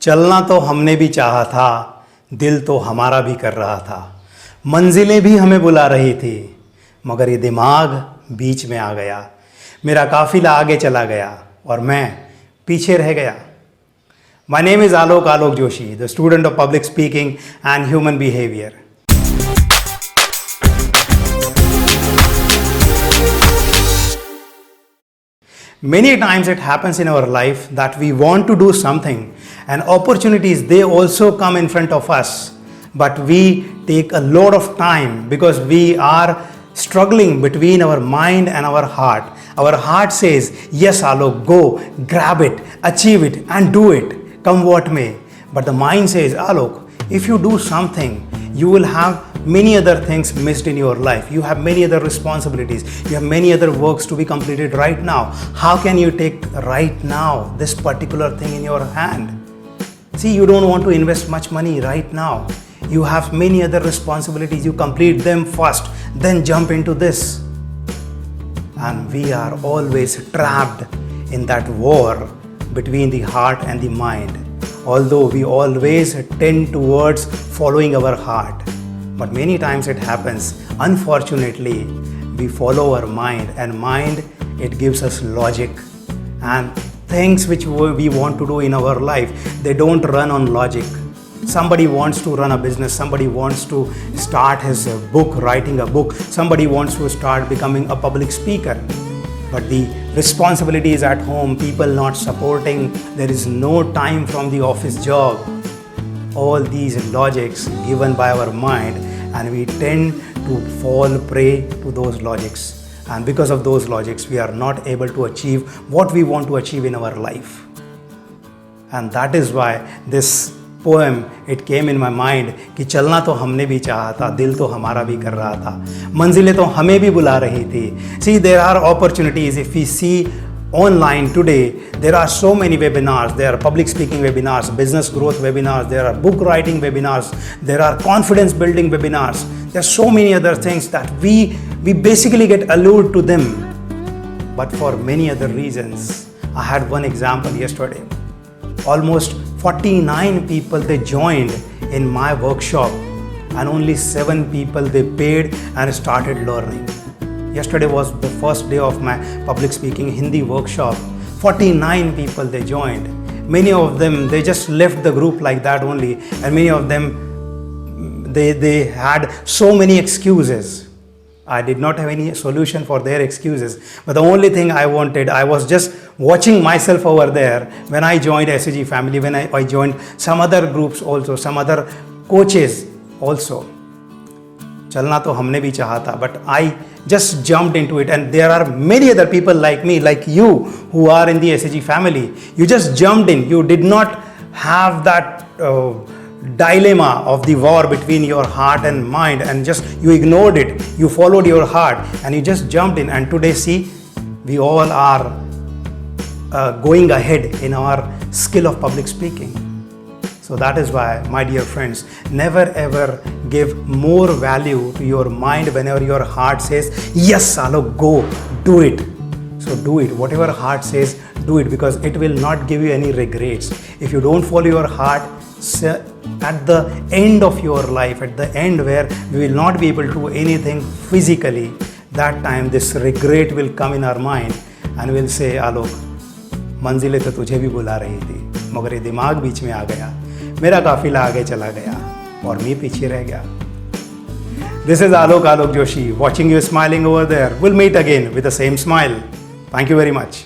चलना तो हमने भी चाहा था, दिल तो हमारा भी कर रहा था। मंजिलें भी हमें बुला रही थी, मगर ये दिमाग बीच में आ गया। मेरा काफिला आगे चला गया और मैं पीछे रह गया। My name is Alok Joshi, the student of public speaking and human behavior. Many times it happens in our life that we want to do something and opportunities, they also come in front of us, but we take a lot of time because we are struggling between our mind and our heart. Our heart says, yes Alok, go, grab it, achieve it and do it, come what may. But the mind says, Alok, if you do something, you will have many other things missed in your life. You have many other responsibilities. You have many other works to be completed right now. How can you take right now this particular thing in your hand? See, you don't want to invest much money right now. You have many other responsibilities. You complete them first, then jump into this. And we are always trapped in that war between the heart and the mind. Although we always tend towards following our heart. But many times it happens, unfortunately, we follow our mind, and mind, it gives us logic. And things which we want to do in our life, they don't run on logic. Somebody wants to run a business, somebody wants to start his book, writing a book, somebody wants to start becoming a public speaker. But the responsibility is at home, people not supporting, there is no time from the office job. All these logics given by our mind, and we tend to fall prey to those logics. And because of those logics, we are not able to achieve what we want to achieve in our life. And that is why this poem, it came in my mind कि चलना तो हमने भी चाहा था, दिल तो हमारा भी कर रहा था, मंजिलें तो हमें भी बुला रही थी. See, there are opportunities. If we see online today, there are so many webinars. There are public speaking webinars, business growth webinars, there are book writing webinars, there are confidence building webinars. There are so many other things that we basically get allured to them. But for many other reasons, I had one example yesterday. Almost 49 people, they joined in my workshop, and only 7 people, they paid and started learning. Yesterday was the first day of my public speaking Hindi workshop. 49 people, they joined. Many of them, they just left the group like that only, and many of them, they had so many excuses. I did not have any solution for their excuses. But the only thing I wanted, I was just watching myself over there when I joined SAG family, when I joined some other groups also, some other coaches also. चलना तो हमने भी चाहा था, but I just jumped into it, and there are many other people like me, like you, who are in the SAG family. You just jumped in. You did not have that dilemma of the war between your heart and mind, and just you ignored it. You followed your heart and you just jumped in, and today see, we all are going ahead in our skill of public speaking. So that is why, my dear friends, never ever give more value to your mind whenever your heart says, yes Alok, go, do it. So do it. Whatever heart says, do it, because it will not give you any regrets. If you don't follow your heart, at the end of your life, at the end where we will not be able to do anything physically, that time this regret will come in our mind and we'll say, Alok, मंजिलें तो तुझे भी बुला रही थी, मगर ये दिमाग बीच में आ गया, मेरा काफिला आगे चला गया और मैं पीछे रह गया. This is Alok Joshi, watching you smiling over there. We'll meet again with the same smile. Thank you very much.